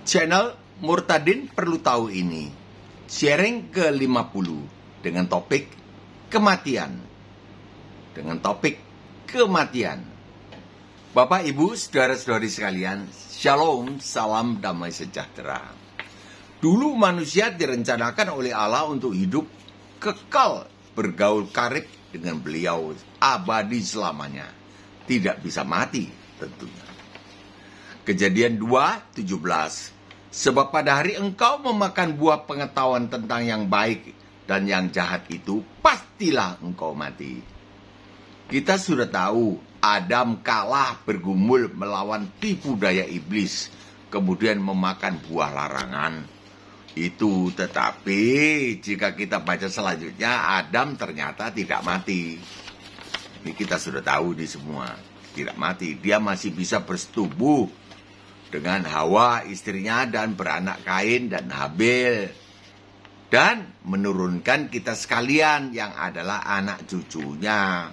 Channel Murtadin Perlu Tahu ini sharing ke-50 dengan topik kematian. Bapak, Ibu, saudara-saudari sekalian, Shalom, salam damai sejahtera. Dulu manusia direncanakan oleh Allah untuk hidup kekal bergaul karib dengan Beliau abadi selamanya. Tidak bisa mati tentunya. Kejadian 2:17. Sebab pada hari engkau memakan buah pengetahuan tentang yang baik dan yang jahat itu, pastilah engkau mati. Kita sudah tahu Adam kalah bergumul melawan tipu daya iblis, kemudian memakan buah larangan itu. Tetapi jika kita baca selanjutnya, Adam ternyata tidak mati. Ini kita sudah tahu di semua, tidak mati. Dia masih bisa bersetubuh dengan Hawa istrinya dan beranak Kain dan Habil, dan menurunkan kita sekalian yang adalah anak cucunya.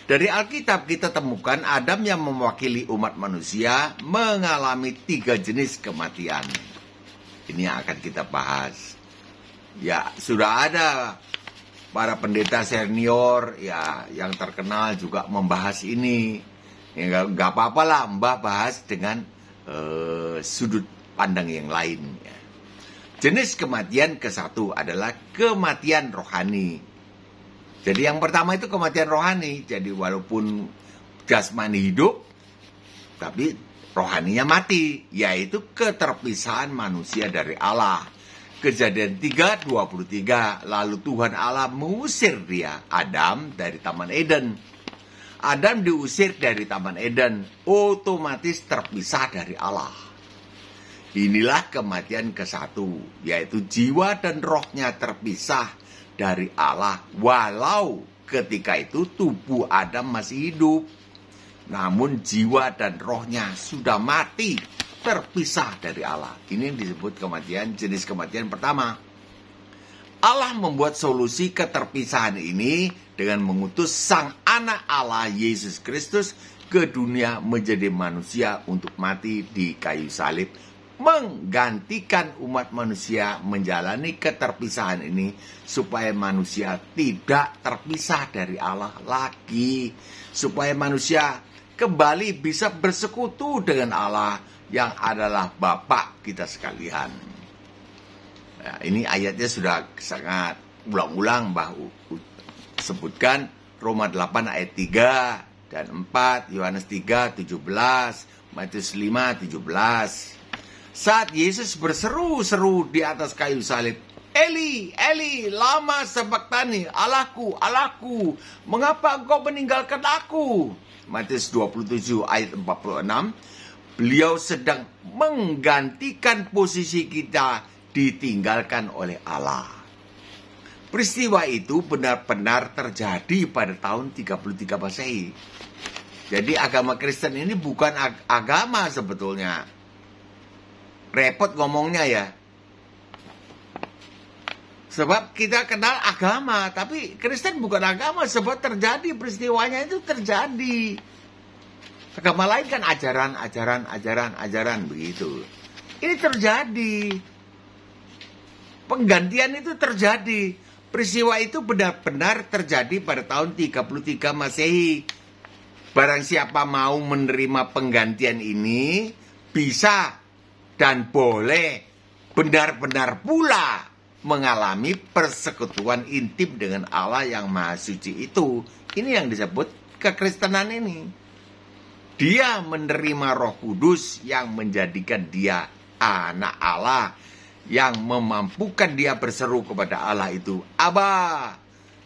Dari Alkitab kita temukan Adam yang mewakili umat manusia mengalami 3 jenis kematian. Ini yang akan kita bahas. Ya, sudah ada para pendeta senior ya yang terkenal juga membahas ini. Ya, nggak apa-apa lah Mbah bahas dengan sudut pandang yang lain. Ya. Jenis kematian ke-1 adalah kematian rohani. Jadi yang pertama itu kematian rohani. Jadi walaupun jasmani hidup, tapi rohaninya mati, yaitu keterpisahan manusia dari Allah. Kejadian 3:23, lalu Tuhan Allah mengusir dia, Adam, dari Taman Eden. Adam diusir dari Taman Eden, otomatis terpisah dari Allah. Inilah kematian ke-1, yaitu jiwa dan rohnya terpisah dari Allah, walau ketika itu tubuh Adam masih hidup. Namun jiwa dan rohnya sudah mati, terpisah dari Allah. Ini yang disebut kematian, jenis kematian pertama. Allah membuat solusi keterpisahan ini dengan mengutus Sang Anak Allah Yesus Kristus ke dunia menjadi manusia untuk mati di kayu salib, menggantikan umat manusia menjalani keterpisahan ini supaya manusia tidak terpisah dari Allah lagi, supaya manusia kembali bisa bersekutu dengan Allah yang adalah Bapa kita sekalian. Nah, ini ayatnya sudah sangat ulang-ulang sebutkan Roma 8 ayat 3 dan 4, Yohanes 3:17, Matius 5:17. Saat Yesus berseru-seru di atas kayu salib, Eli, Eli, lama sabachthani, Allahku, Allahku, mengapa engkau meninggalkan aku? Matius 27 ayat 46, beliau sedang menggantikan posisi kita ditinggalkan oleh Allah. Peristiwa itu benar-benar terjadi pada tahun 33 Masehi. Jadi agama Kristen ini bukan agama sebetulnya. Repot ngomongnya ya. Sebab kita kenal agama, tapi Kristen bukan agama, sebab terjadi peristiwanya itu terjadi. Agama lain kan ajaran begitu. Ini terjadi. Penggantian itu terjadi. Peristiwa itu benar-benar terjadi pada tahun 33 Masehi. Barang siapa mau menerima penggantian ini, bisa dan boleh benar-benar pula mengalami persekutuan intim dengan Allah yang Maha Suci itu. Ini yang disebut kekristenan ini. Dia menerima Roh Kudus yang menjadikan dia anak Allah, yang memampukan dia berseru kepada Allah itu, Aba,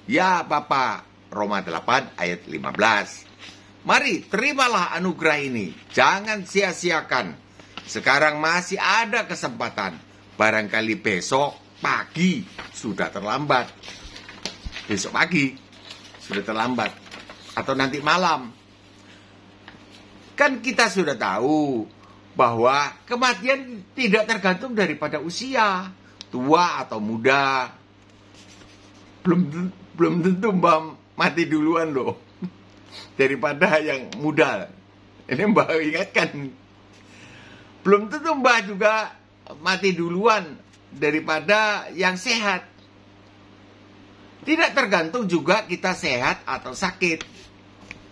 ya Bapa. Roma 8 ayat 15. Mari terimalah anugerah ini, jangan sia-siakan. Sekarang masih ada kesempatan. Barangkali besok pagi sudah terlambat. Besok pagi sudah terlambat. Atau nanti malam. Kan kita sudah tahu bahwa kematian tidak tergantung daripada usia. Tua atau muda. Belum tentu Mbak mati duluan loh. Daripada yang muda. Ini Mbak ingatkan. Belum tentu Mbah juga mati duluan daripada yang sehat. Tidak tergantung juga kita sehat atau sakit.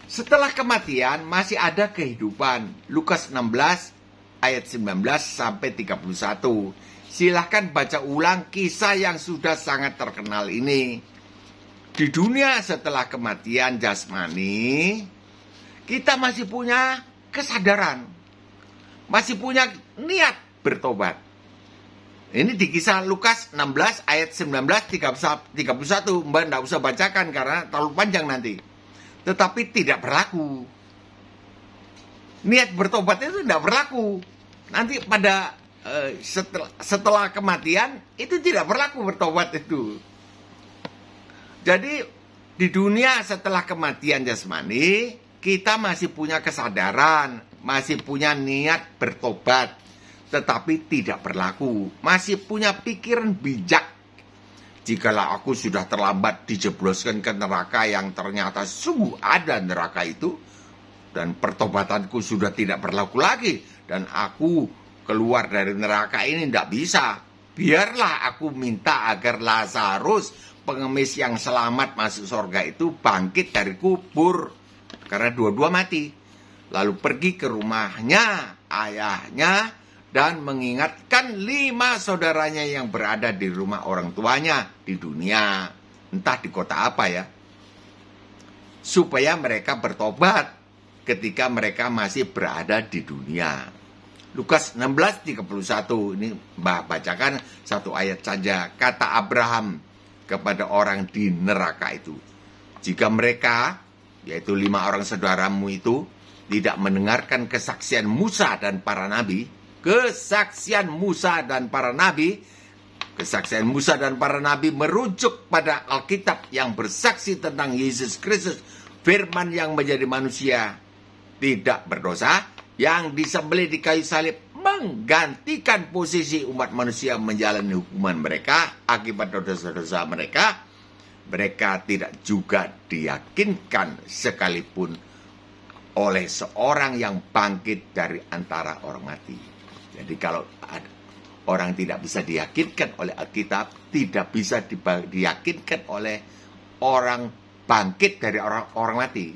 Setelah kematian masih ada kehidupan. Lukas 16 ayat 19 sampai 31. Silahkan baca ulang kisah yang sudah sangat terkenal ini. Di dunia setelah kematian jasmani, kita masih punya kesadaran. Masih punya niat bertobat. Ini di kisah Lukas 16 ayat 19 31. Mbak tidak usah bacakan karena terlalu panjang nanti. Tetapi tidak berlaku. Niat bertobat itu tidak berlaku. Nanti pada setelah kematian itu tidak berlaku bertobat itu. Jadi di dunia setelah kematian jasmani, kita masih punya kesadaran, masih punya niat bertobat. Tetapi tidak berlaku. Masih punya pikiran bijak. Jikalau aku sudah terlambat dijebloskan ke neraka yang ternyata sungguh ada neraka itu, dan pertobatanku sudah tidak berlaku lagi, dan aku keluar dari neraka ini tidak bisa, biarlah aku minta agar Lazarus, pengemis yang selamat masuk surga itu, bangkit dari kubur, karena dua-dua mati. Lalu pergi ke rumahnya, ayahnya, dan mengingatkan 5 saudaranya yang berada di rumah orang tuanya di dunia, entah di kota apa ya, supaya mereka bertobat ketika mereka masih berada di dunia. Lukas 16:31, ini Mbah bacakan satu ayat saja. Kata Abraham kepada orang di neraka itu, jika mereka, yaitu 5 orang saudaramu itu, tidak mendengarkan kesaksian Musa dan para nabi, kesaksian Musa dan para nabi merujuk pada Alkitab yang bersaksi tentang Yesus Kristus, firman yang menjadi manusia, tidak berdosa, yang disembelih di kayu salib, menggantikan posisi umat manusia menjalani hukuman mereka akibat dosa-dosa mereka. Mereka tidak juga diyakinkan sekalipun oleh seorang yang bangkit dari antara orang mati. Jadi kalau orang tidak bisa diyakinkan oleh Alkitab, tidak bisa diyakinkan oleh orang bangkit dari orang mati.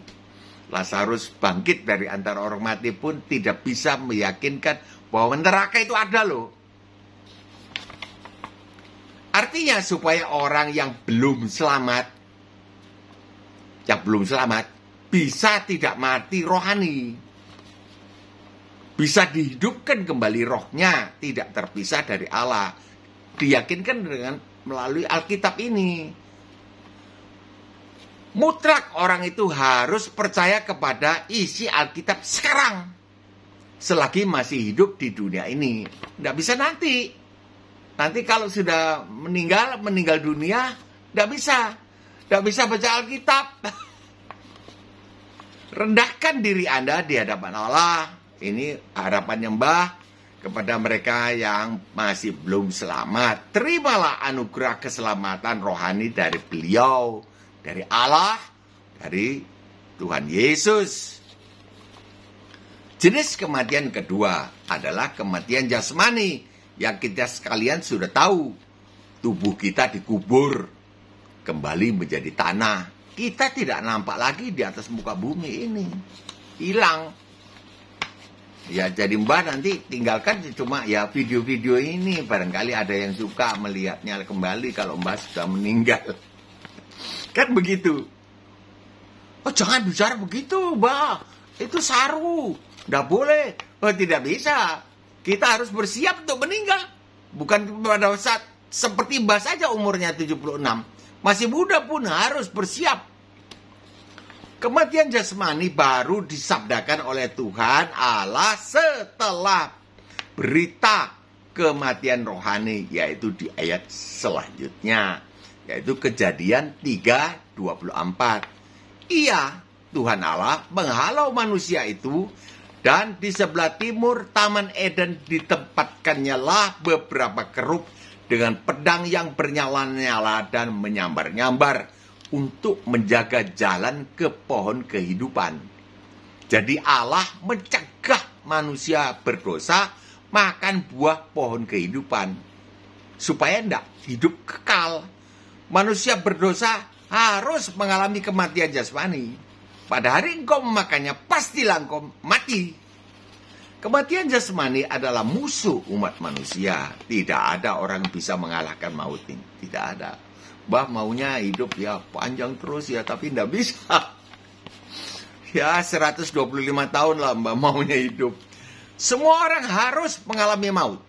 Lazarus bangkit dari antara orang mati pun tidak bisa meyakinkan bahwa neraka itu ada loh. Artinya supaya orang yang belum selamat bisa tidak mati rohani. Bisa dihidupkan kembali rohnya, tidak terpisah dari Allah. Diyakinkan dengan melalui Alkitab ini. Mutlak orang itu harus percaya kepada isi Alkitab sekarang. Selagi masih hidup di dunia ini. Tidak bisa nanti. Nanti kalau sudah meninggal dunia, tidak bisa. Tidak bisa baca Alkitab. Rendahkan diri Anda di hadapan Allah. Ini harapannya Mbah kepada mereka yang masih belum selamat. Terimalah anugerah keselamatan rohani dari beliau, dari Allah, dari Tuhan Yesus. Jenis kematian kedua adalah kematian jasmani yang kita sekalian sudah tahu. Tubuh kita dikubur, kembali menjadi tanah. Kita tidak nampak lagi di atas muka bumi ini. Hilang. Ya jadi Mbah nanti tinggalkan cuma ya video-video ini. Barangkali ada yang suka melihatnya kembali kalau Mbah sudah meninggal. Kan begitu. Oh jangan bicara begitu Mbah. Itu saru. Tidak boleh. Oh tidak bisa. Kita harus bersiap untuk meninggal. Bukan pada saat seperti Mbah saja umurnya 76. Masih muda pun harus bersiap. Kematian jasmani baru disabdakan oleh Tuhan Allah setelah berita kematian rohani, yaitu di ayat selanjutnya, yaitu Kejadian 3:24. Ia, Tuhan Allah, menghalau manusia itu, dan di sebelah timur Taman Eden ditempatkannya lah beberapa kerub dengan pedang yang bernyala-nyala dan menyambar-nyambar untuk menjaga jalan ke pohon kehidupan. Jadi Allah mencegah manusia berdosa makan buah pohon kehidupan, supaya tidak hidup kekal. Manusia berdosa harus mengalami kematian jasmani. Pada hari engkau memakannya, pastilah engkau mati. Kematian jasmani adalah musuh umat manusia. Tidak ada orang bisa mengalahkan maut ini. Tidak ada. Mbah maunya hidup ya panjang terus ya, tapi tidak bisa. Ya 125 tahun lah mbah maunya hidup. Semua orang harus mengalami maut.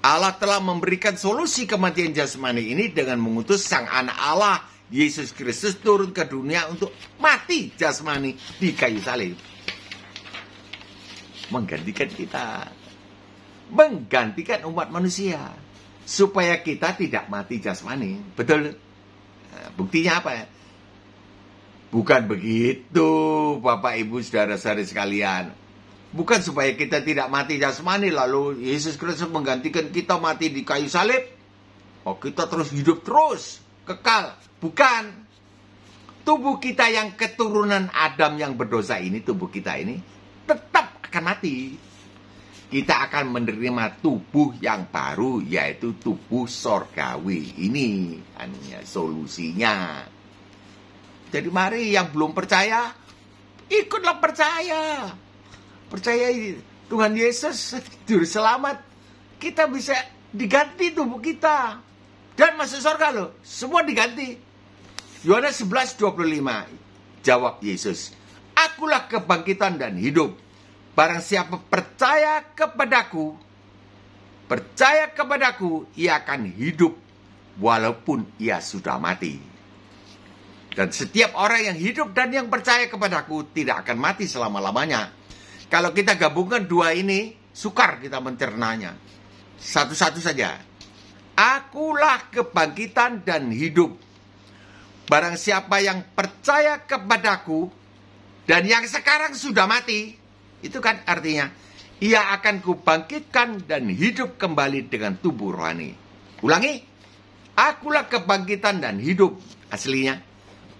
Allah telah memberikan solusi kematian jasmani ini dengan mengutus Sang Anak Allah, Yesus Kristus, turun ke dunia untuk mati jasmani di kayu salib. Menggantikan kita. Menggantikan umat manusia. Supaya kita tidak mati jasmani. Betul? Nah, buktinya apa ya? Bukan begitu, Bapak Ibu Saudara-saudari sekalian. Bukan supaya kita tidak mati jasmani, lalu Yesus Kristus menggantikan kita mati di kayu salib. Oh, kita terus hidup terus, kekal. Bukan. Tubuh kita yang keturunan Adam yang berdosa ini, tubuh kita ini, tetap akan mati. Kita akan menerima tubuh yang baru, yaitu tubuh sorgawi. Ini hanya solusinya. Jadi mari yang belum percaya, ikutlah percaya. Percaya Tuhan Yesus, Juru Selamat. Kita bisa diganti tubuh kita. Dan masuk surga loh. Semua diganti. Yohanes 11:25. Jawab Yesus. Akulah kebangkitan dan hidup. Barang siapa percaya kepadaku, ia akan hidup walaupun ia sudah mati. Dan setiap orang yang hidup dan yang percaya kepadaku tidak akan mati selama-lamanya. Kalau kita gabungkan dua ini, sukar kita mencernanya. Satu-satu saja. Akulah kebangkitan dan hidup. Barang siapa yang percaya kepadaku dan yang sekarang sudah mati, itu kan artinya ia akan kubangkitkan dan hidup kembali dengan tubuh rohani. Ulangi. Akulah kebangkitan dan hidup. Aslinya,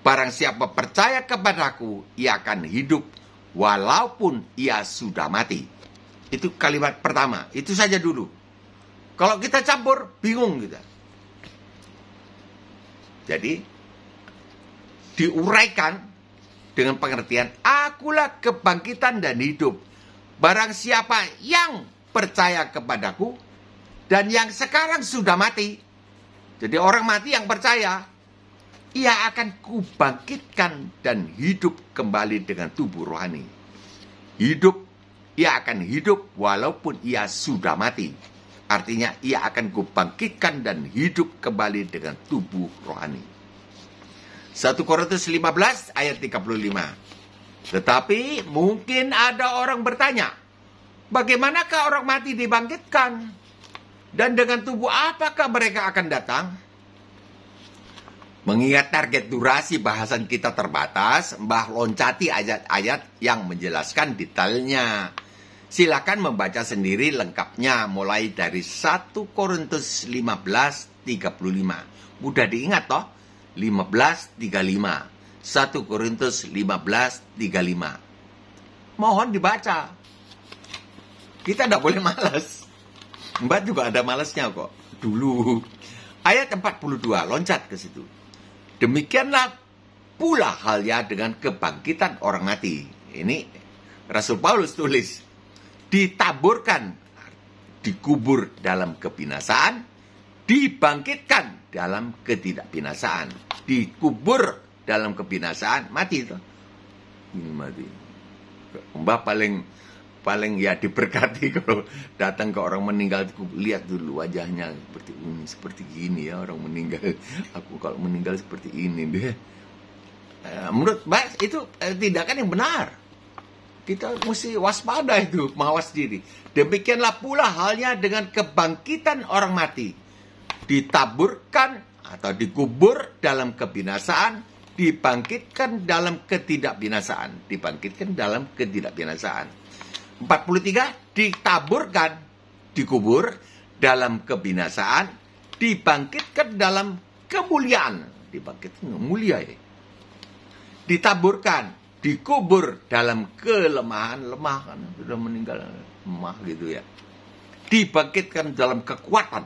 barang siapa percaya kepadaku, ia akan hidup walaupun ia sudah mati. Itu kalimat pertama. Itu saja dulu. Kalau kita campur, bingung kita. Jadi, diuraikan dengan pengertian, akulah kebangkitan dan hidup. Barang siapa yang percaya kepadaku, dan yang sekarang sudah mati. Jadi orang mati yang percaya, ia akan kubangkitkan dan hidup kembali dengan tubuh rohani. Ia akan hidup walaupun ia sudah mati. Artinya ia akan kubangkitkan dan hidup kembali dengan tubuh rohani. 1 Korintus 15 ayat 35. Tetapi mungkin ada orang bertanya, bagaimanakah orang mati dibangkitkan? Dan dengan tubuh apakah mereka akan datang? Mengingat target durasi bahasan kita terbatas, Mbah loncati ayat-ayat yang menjelaskan detailnya. Silakan membaca sendiri lengkapnya mulai dari 1 Korintus 15:35. Mudah diingat toh? 15:35. 1 Korintus 15:35. Mohon dibaca. Kita tidak boleh malas. Mbak juga ada malasnya kok. Dulu. Ayat 42, loncat ke situ. Demikianlah pula halnya dengan kebangkitan orang mati. Ini Rasul Paulus tulis. Ditaburkan, dikubur dalam kebinasaan, dibangkitkan dalam ketidakbinasaan. Dikubur dalam kebinasaan, mati itu. Ini mati. Mbak paling ya diberkati kalau datang ke orang meninggal, lihat dulu wajahnya seperti gini ya orang meninggal. Aku kalau meninggal seperti ini deh. Menurut Mbak itu tindakan yang benar. Kita mesti waspada itu, mawas diri. Demikianlah pula halnya dengan kebangkitan orang mati. Ditaburkan atau dikubur dalam kebinasaan, dibangkitkan dalam ketidakbinasaan. Dibangkitkan dalam ketidakbinasaan. 43, ditaburkan, dikubur dalam kebinasaan, dibangkitkan dalam kemuliaan. Dibangkitkan mulia ya. Ditaburkan, dikubur dalam kelemahan, lemah kan sudah meninggal, lemah gitu ya. dibangkitkan dalam kekuatan.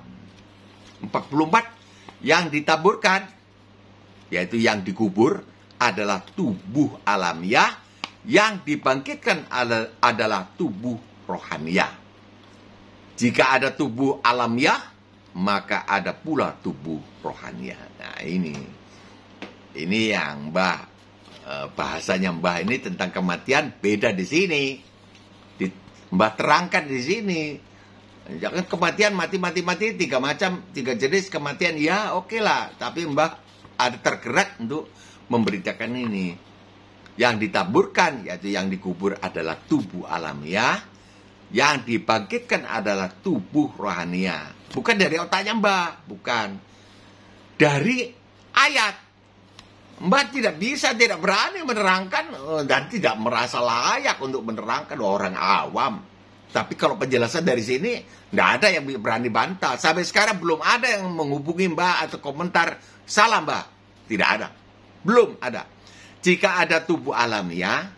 44, yang ditaburkan, yaitu yang dikubur, adalah tubuh alamiah, yang dibangkitkan adalah tubuh rohaniah. Jika ada tubuh alamiah, maka ada pula tubuh rohaniah. Nah, ini yang bahasanya Mbah ini tentang kematian beda di sini. Mbah terangkan di sini. Jangan kematian mati 3 macam, 3 jenis kematian, ya oke lah. Tapi Mbah ada tergerak untuk memberitakan ini. Yang ditaburkan, yaitu yang dikubur, adalah tubuh alamiah. Yang dibangkitkan adalah tubuh rohaniah. Bukan dari otaknya Mbah, bukan. Dari ayat. Mbah tidak berani menerangkan dan tidak merasa layak untuk menerangkan orang awam. Tapi kalau penjelasan dari sini, nggak ada yang berani bantah. Sampai sekarang belum ada yang menghubungi Mbah atau komentar, salah Mbah. Tidak ada. Belum ada. Jika ada tubuh alamiah,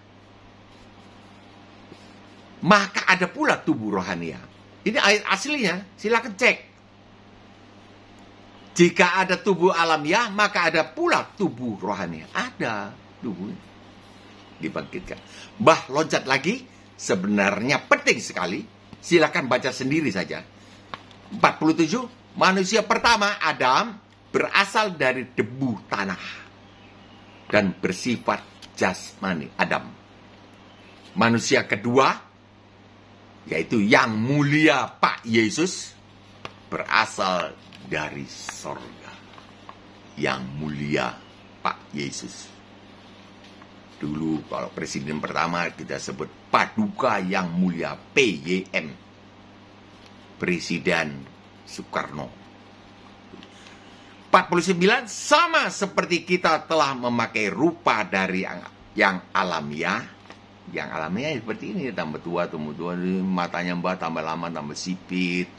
maka ada pula tubuh rohaniah. Ini ayat aslinya, silakan cek. Jika ada tubuh alamiah, maka ada pula tubuh rohaniah. Ada tubuh dibangkitkan. Mbah loncat lagi, sebenarnya penting sekali. Silakan baca sendiri saja. 47, manusia pertama Adam berasal dari debu tanah dan bersifat jasmani Adam. Manusia kedua, yaitu yang mulia Pak Yesus, berasal dari sorga. Yang mulia Pak Yesus. Dulu kalau presiden pertama kita sebut Paduka Yang Mulia PYM, Presiden Soekarno. 49, sama seperti kita telah memakai rupa dari yang alamiah. Yang alamiah seperti ini, tambah tua, matanya Mbah tambah lama, tambah sipit.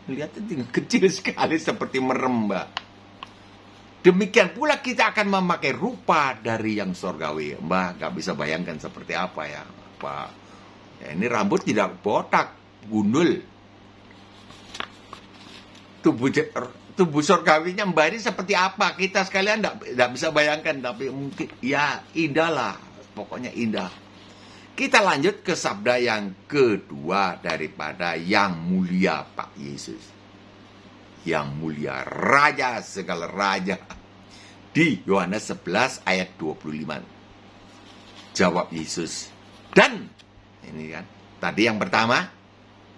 Lihatnya kecil sekali seperti merem, Mbah. Demikian pula kita akan memakai rupa dari yang surgawi. Mbah gak bisa bayangkan seperti apa ya, Pak. Ya, ini rambut tidak botak, gundul. Tubuh surgawinya Mbah ini seperti apa? Kita sekalian gak bisa bayangkan, tapi mungkin ya indah lah. Pokoknya indah. Kita lanjut ke sabda yang kedua daripada yang mulia Pak Yesus. Yang mulia Raja segala raja. Di Yohanes 11 ayat 25. Jawab Yesus. Dan, ini kan, tadi yang pertama,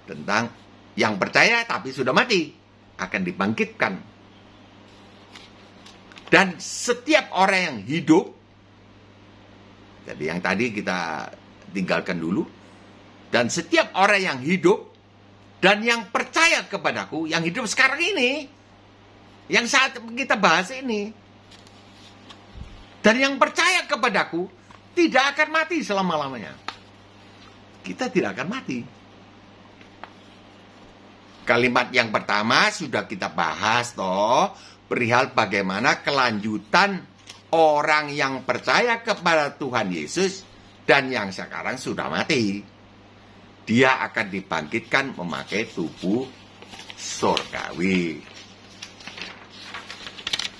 tentang yang percaya tapi sudah mati, akan dibangkitkan. Dan setiap orang yang hidup, jadi yang tadi kita tinggalkan dulu, dan setiap orang yang hidup, dan yang percaya kepadaku, yang hidup sekarang ini, yang saat kita bahas ini, dan yang percaya kepadaku, tidak akan mati selama-lamanya. Kita tidak akan mati. Kalimat yang pertama sudah kita bahas toh, perihal bagaimana kelanjutan orang yang percaya kepada Tuhan Yesus, dan yang sekarang sudah mati. Dia akan dibangkitkan memakai tubuh surgawi.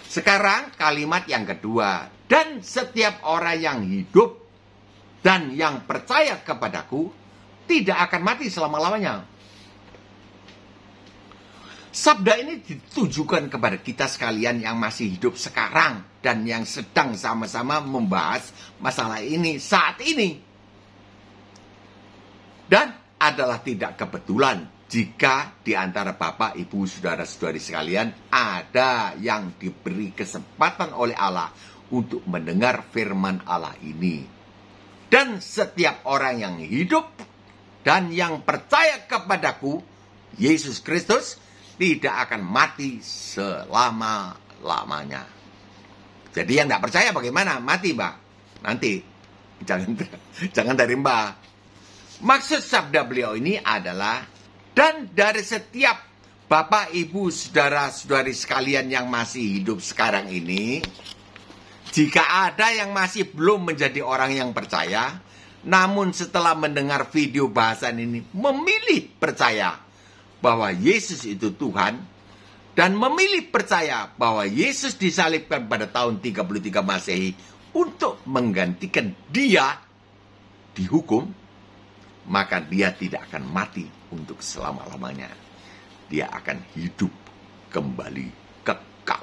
Sekarang kalimat yang kedua. Dan setiap orang yang hidup dan yang percaya kepadaku tidak akan mati selama-lamanya. Sabda ini ditujukan kepada kita sekalian yang masih hidup sekarang dan yang sedang sama-sama membahas masalah ini saat ini. Dan adalah tidak kebetulan jika di antara Bapak, Ibu, Saudara-saudari sekalian ada yang diberi kesempatan oleh Allah untuk mendengar firman Allah ini. Dan setiap orang yang hidup dan yang percaya kepadaku, Yesus Kristus, tidak akan mati selama-lamanya. Jadi yang tidak percaya bagaimana? Mati, Mbak. Nanti. Jangan dari Mbak. Maksud sabda beliau ini adalah, dan dari setiap Bapak, Ibu, Saudara-saudari sekalian yang masih hidup sekarang ini, jika ada yang masih belum menjadi orang yang percaya, namun setelah mendengar video bahasan ini memilih percaya, bahwa Yesus itu Tuhan, dan memilih percaya bahwa Yesus disalibkan pada tahun 33 Masehi untuk menggantikan dia dihukum, maka dia tidak akan mati untuk selama-lamanya. Dia akan hidup kembali kekal.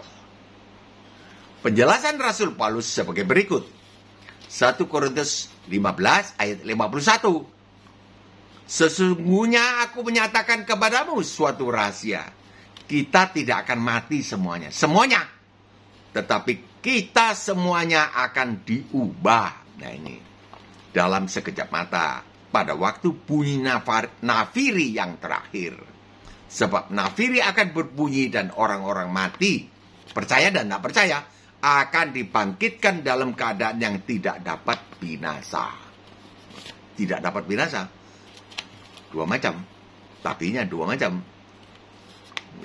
Penjelasan Rasul Paulus sebagai berikut. 1 Korintus 15 ayat 51. Sesungguhnya aku menyatakan kepadamu suatu rahasia. Kita tidak akan mati semuanya. Semuanya. Tetapi kita semuanya akan diubah. Nah ini. Dalam sekejap mata. Pada waktu bunyi nafiri yang terakhir. Sebab nafiri akan berbunyi dan orang-orang mati. Percaya dan tidak percaya. Akan dibangkitkan dalam keadaan yang tidak dapat binasa. Tidak dapat binasa. Dua macam. Tapinya dua macam.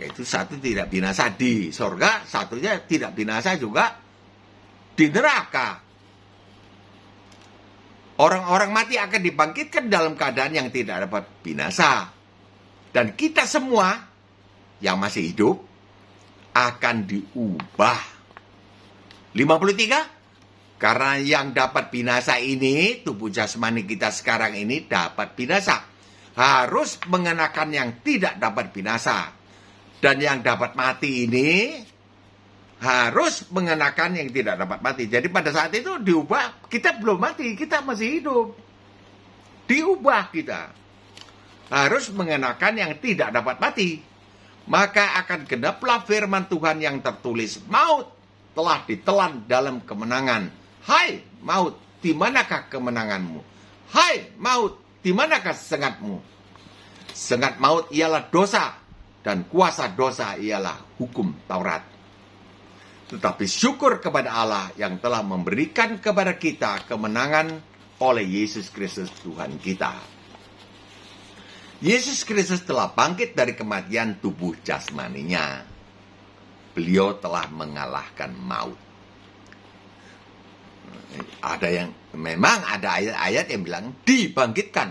Yaitu satu tidak binasa di sorga, satunya tidak binasa juga di neraka. Orang-orang mati akan dibangkitkan dalam keadaan yang tidak dapat binasa. Dan kita semua yang masih hidup akan diubah. 53. Karena yang dapat binasa ini, tubuh jasmani kita sekarang ini dapat binasa. Harus mengenakan yang tidak dapat binasa. Dan yang dapat mati ini harus mengenakan yang tidak dapat mati. Jadi pada saat itu diubah, kita belum mati, kita masih hidup. Diubah kita. Harus mengenakan yang tidak dapat mati. Maka akan genaplah firman Tuhan yang tertulis, maut telah ditelan dalam kemenangan. Hai maut, di manakah kemenanganmu? Hai maut, di manakah sengatmu? Sengat maut ialah dosa, dan kuasa dosa ialah hukum Taurat. Tetapi syukur kepada Allah yang telah memberikan kepada kita kemenangan oleh Yesus Kristus Tuhan kita. Yesus Kristus telah bangkit dari kematian tubuh jasmaninya. Beliau telah mengalahkan maut. Memang ada ayat-ayat yang bilang dibangkitkan.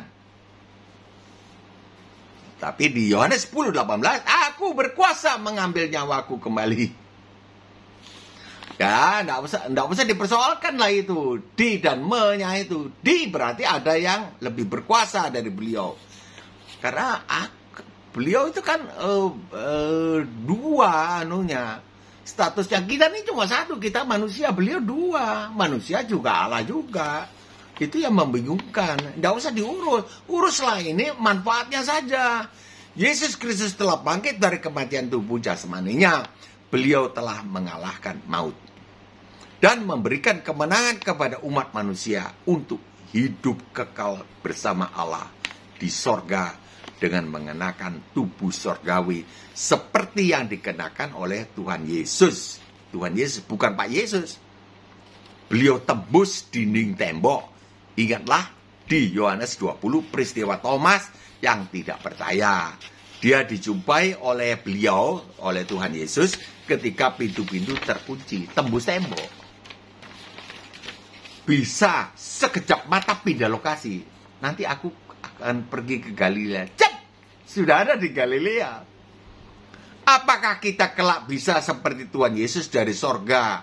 Tapi di Yohanes 10:18, aku berkuasa mengambil nyawaku kembali. Ya, enggak usah dipersoalkan lah itu. Di dan me-nya itu. Di berarti ada yang lebih berkuasa dari beliau. Karena beliau itu kan dua anunya. Statusnya kita ini cuma satu. Kita manusia, beliau dua. Manusia juga, Allah juga. Itu yang membingungkan. Nggak usah diurus. Uruslah ini manfaatnya saja. Yesus Kristus telah bangkit dari kematian tubuh jasmaninya. Beliau telah mengalahkan maut. Dan memberikan kemenangan kepada umat manusia untuk hidup kekal bersama Allah di sorga dengan mengenakan tubuh sorgawi seperti yang dikenakan oleh Tuhan Yesus. Tuhan Yesus, bukan Pak Yesus. Beliau tembus dinding tembok. Ingatlah di Yohanes 20 peristiwa Thomas yang tidak percaya. Dia dijumpai oleh beliau, oleh Tuhan Yesus ketika pintu-pintu terkunci, tembus tembok. Bisa sekejap mata pindah lokasi. Nanti aku akan pergi ke Galilea. Cep! Sudah ada di Galilea. Apakah kita kelak bisa seperti Tuhan Yesus dari sorga?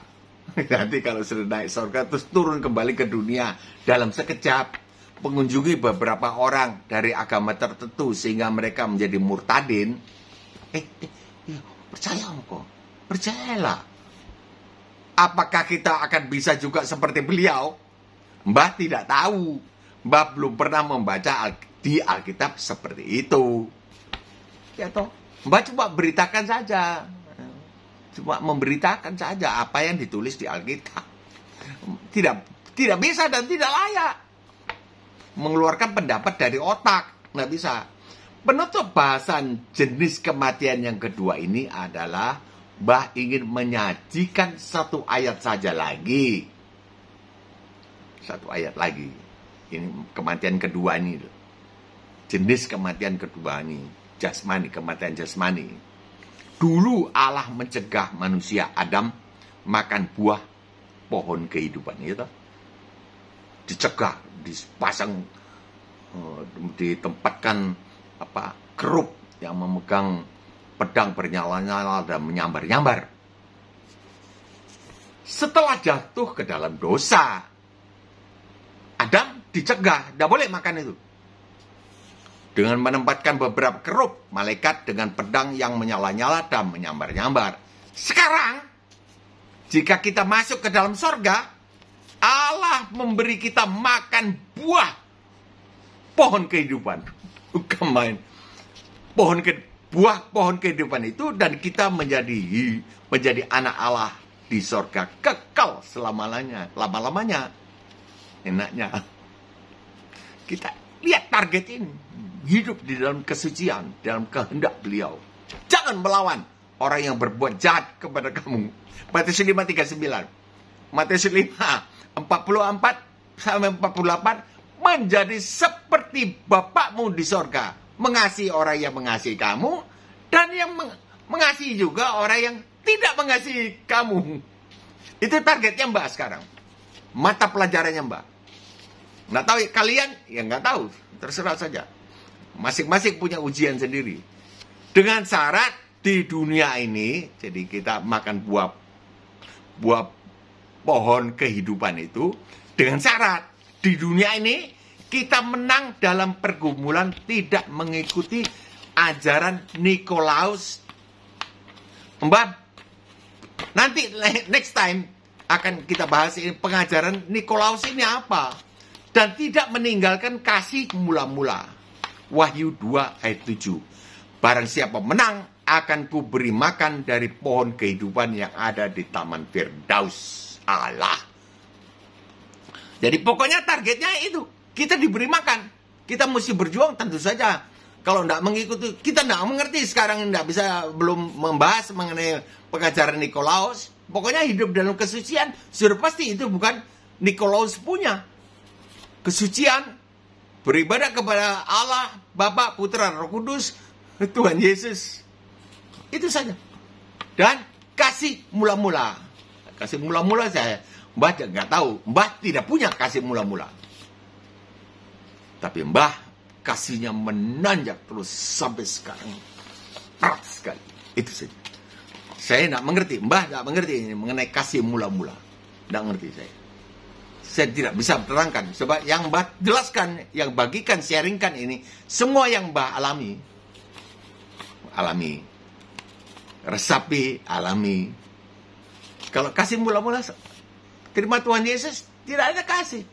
Nanti kalau sudah naik sorga terus turun kembali ke dunia dalam sekejap, mengunjungi beberapa orang dari agama tertentu sehingga mereka menjadi murtadin. Percaya kok, percayalah. Apakah kita akan bisa juga seperti beliau? Mbah tidak tahu. Mbah belum pernah membaca di Alkitab seperti itu. Ya toh, Mbah cuma beritakan saja. Cuma memberitakan saja apa yang ditulis di Alkitab. Tidak bisa dan tidak layak mengeluarkan pendapat dari otak. Nggak bisa. Penutup bahasan jenis kematian yang kedua ini adalah Mbah ingin menyajikan satu ayat saja lagi. Satu ayat lagi. Ini kematian kedua ini. Jenis kematian kedua ini. Jasmani, kematian jasmani. Dulu Allah mencegah manusia Adam makan buah pohon kehidupan itu. Dicegah, dipasang, ditempatkan kerup yang memegang pedang bernyala-nyala dan menyambar-nyambar. Setelah jatuh ke dalam dosa, Adam dicegah, tidak boleh makan itu. Dengan menempatkan beberapa kerub malaikat dengan pedang yang menyala-nyala dan menyambar-nyambar. Sekarang, jika kita masuk ke dalam sorga, Allah memberi kita makan buah pohon kehidupan. Bukan main. Buah pohon kehidupan itu, dan kita menjadi anak Allah di sorga kekal lama-lamanya. Enaknya. Kita lihat target ini. Hidup di dalam kesucian, dalam kehendak beliau. Jangan melawan orang yang berbuat jahat kepada kamu. Matius 5:39. Matius 5:44 sampai 48. Menjadi seperti Bapakmu di sorga. Mengasihi orang yang mengasihi kamu, dan yang mengasihi juga orang yang tidak mengasihi kamu. Itu targetnya Mbak sekarang. Mata pelajarannya Mbak. Nggak tahu kalian? Ya nggak tahu. Terserah saja. Masing-masing punya ujian sendiri. Dengan syarat di dunia ini, jadi kita makan buah pohon kehidupan itu, dengan syarat di dunia ini kita menang dalam pergumulan tidak mengikuti ajaran Nikolaus. Mbak, nanti next time akan kita bahas ini, pengajaran Nikolaus ini apa, dan tidak meninggalkan kasih mula-mula. Wahyu 2 ayat 7. Barang siapa menang, akan kuberi makan dari pohon kehidupan yang ada di Taman Firdaus Allah. Jadi pokoknya targetnya itu. Kita diberi makan. Kita mesti berjuang tentu saja. Kalau tidak mengikuti, kita tidak mengerti sekarang, tidak bisa, belum membahas mengenai pengajaran Nikolaus. Pokoknya hidup dalam kesucian. Sudah pasti itu bukan Nikolaus punya. Kesucian, beribadah kepada Allah, Bapa, Putra, Roh Kudus, Tuhan Yesus. Itu saja. Dan kasih mula-mula. Kasih mula-mula Mbah nggak tahu. Mbah tidak punya kasih mula-mula. Tapi Mbah kasihnya menanjak terus sampai sekarang. Berat sekali. Itu saja. Saya tidak mengerti. Mbah tidak mengerti ini mengenai kasih mula-mula. Tidak mengerti saya. Saya tidak bisa menerangkan. Sebab yang Mbah jelaskan, yang bagikan, sharingkan ini, semua yang Mbah alami. Resapi, alami. Kalau kasih mula-mula, terima Tuhan Yesus, tidak ada kasih.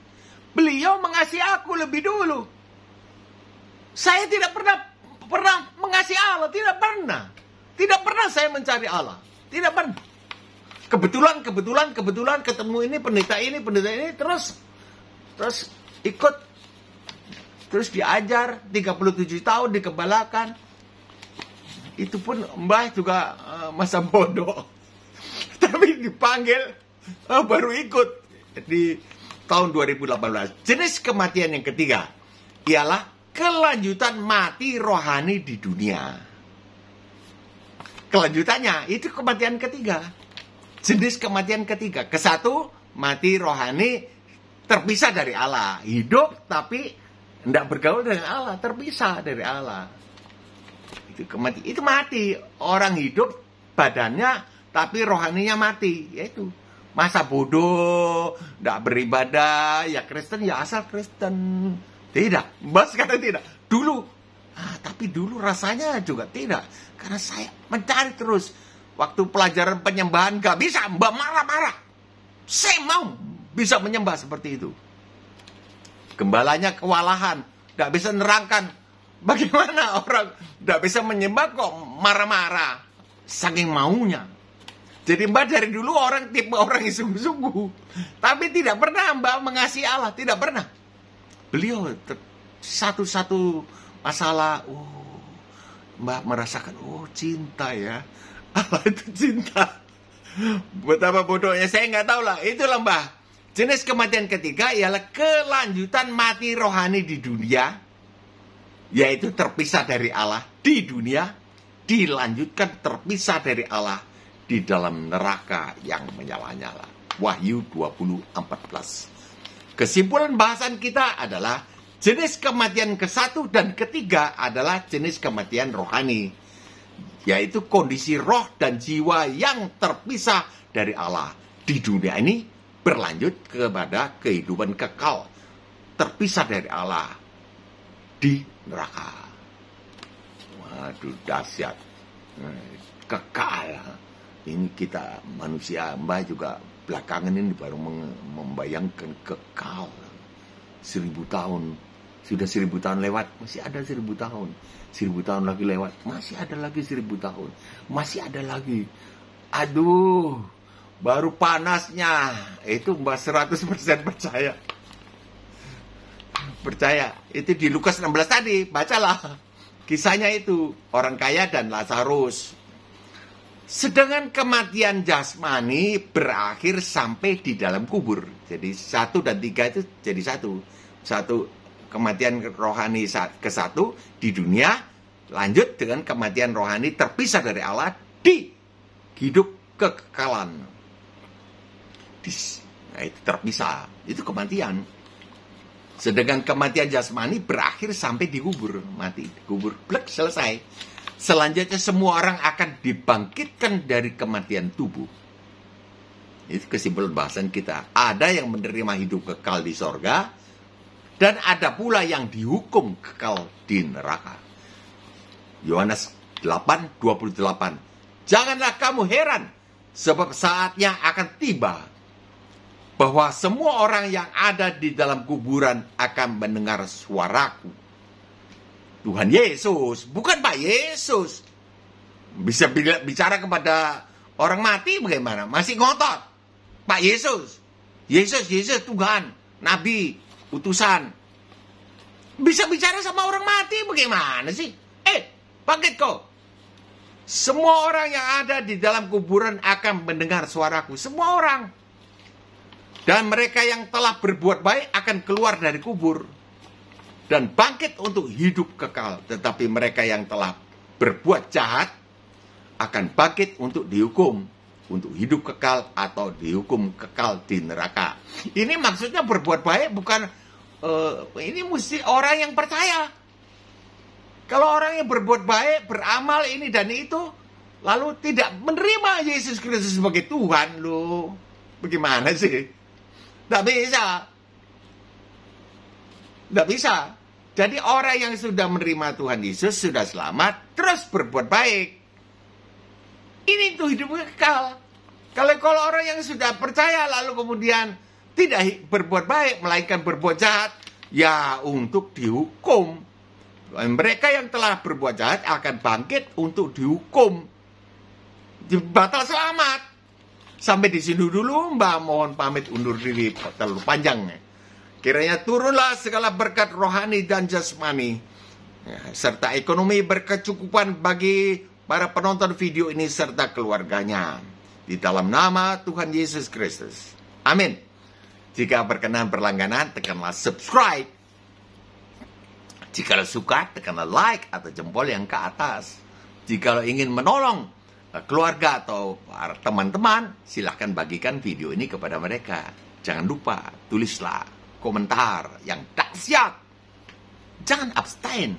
Beliau mengasihi aku lebih dulu. Saya tidak pernah mengasihi Allah. Tidak pernah. Tidak pernah saya mencari Allah. Tidak pernah. Kebetulan ketemu ini, pendeta ini, terus ikut, terus diajar, 37 tahun dikebalakan. Itu pun Mbah juga masa bodoh. Tapi dipanggil, baru ikut di tahun 2018. Jenis kematian yang ketiga ialah kelanjutan mati rohani di dunia. Kelanjutannya, itu kematian ketiga. Jenis kematian ketiga. Kesatu, mati rohani terpisah dari Allah. Hidup tapi tidak bergaul dengan Allah. Terpisah dari Allah. Itu mati. Orang hidup badannya tapi rohaninya mati. Yaitu masa bodoh, tidak beribadah, ya Kristen, ya asal Kristen. Tidak. Mbak kata tidak. Dulu. Tapi dulu rasanya juga tidak. Karena saya mencari terus. Waktu pelajaran penyembahan gak bisa, Mbak marah-marah. Saya mau bisa menyembah seperti itu. Gembalanya kewalahan, gak bisa nerangkan bagaimana orang gak bisa menyembah kok marah-marah. Saking maunya. Jadi Mbak dari dulu tipe orang yang sungguh-sungguh. Tapi tidak pernah Mbak mengasihi Allah, tidak pernah. Beliau satu-satu masalah, Mbak merasakan, cinta ya. Allah itu cinta. Betapa bodohnya, saya nggak tahu lah. Itulah Mbah. Jenis kematian ketiga ialah kelanjutan mati rohani di dunia, yaitu terpisah dari Allah di dunia, dilanjutkan terpisah dari Allah di dalam neraka yang menyala-nyala. Wahyu 20:14. Kesimpulan bahasan kita adalah Jenis kematian ke-1 dan ke-3 adalah jenis kematian rohani, yaitu kondisi roh dan jiwa yang terpisah dari Allah. Di dunia ini berlanjut kepada kehidupan kekal, terpisah dari Allah di neraka. Waduh, dahsyat. Kekal. Ini kita manusia, Mbak juga belakangan ini baru membayangkan kekal. 1000 tahun. Sudah 1000 tahun lewat, masih ada 1000 tahun. 1000 tahun lagi lewat, masih ada lagi 1000 tahun. Masih ada lagi. Aduh, baru panasnya. Itu Mbak 100% percaya. Percaya. Itu di Lukas 16 tadi, bacalah. Kisahnya itu, orang kaya dan Lazarus. Sedangkan kematian jasmani berakhir sampai di dalam kubur. Jadi 1 dan 3 itu jadi satu. Satu kematian rohani ke-1 di dunia, lanjut dengan kematian rohani terpisah dari Allah di hidup kekekalan. Nah, itu terpisah, itu kematian. Sedangkan kematian jasmani berakhir sampai dikubur, mati, dikubur, blek, selesai. Selanjutnya semua orang akan dibangkitkan dari kematian tubuh. Itu kesimpulan bahasan kita. Ada yang menerima hidup kekal di sorga, dan ada pula yang dihukum kekal di neraka. Yohanes 8:28. Janganlah kamu heran, sebab saatnya akan tiba bahwa semua orang yang ada di dalam kuburan akan mendengar suaraku. Tuhan Yesus, bukan Pak Yesus. Bisa bicara kepada orang mati bagaimana? Masih ngotot. Pak Yesus. Yesus Tuhan, Nabi, utusan. Bisa bicara sama orang mati bagaimana sih? Bangkit kau. Semua orang yang ada di dalam kuburan akan mendengar suaraku. Semua orang. Dan mereka yang telah berbuat baik akan keluar dari kubur dan bangkit untuk hidup kekal. Tetapi mereka yang telah berbuat jahat akan bangkit untuk dihukum, untuk hidup kekal atau dihukum kekal di neraka. Ini maksudnya berbuat baik bukan, ini mesti orang yang percaya. Kalau orang yang berbuat baik, beramal ini dan itu, lalu tidak menerima Yesus Kristus sebagai Tuhan, loh. Bagaimana sih? Tidak bisa. Tidak bisa. Jadi orang yang sudah menerima Tuhan Yesus, sudah selamat, terus berbuat baik. Ini tuh hidup kekal. Kalau orang yang sudah percaya, lalu kemudian tidak berbuat baik, melainkan berbuat jahat, ya untuk dihukum. Mereka yang telah berbuat jahat akan bangkit untuk dihukum. Batal selamat. Sampai di sini dulu, Mbak mohon pamit undur diri, terlalu panjang. Kiranya turunlah segala berkat rohani dan jasmani, serta ekonomi berkecukupan bagi para penonton video ini serta keluarganya. Di dalam nama Tuhan Yesus Kristus. Amin. Jika berkenan berlangganan, tekanlah subscribe. Jika suka, tekanlah like atau jempol yang ke atas. Jika ingin menolong keluarga atau teman-teman, silahkan bagikan video ini kepada mereka. Jangan lupa, tulislah komentar yang dahsyat. Jangan abstain,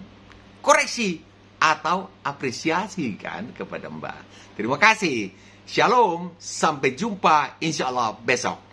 koreksi, atau apresiasi kan kepada Mbak. Terima kasih. Shalom, sampai jumpa insya Allah besok.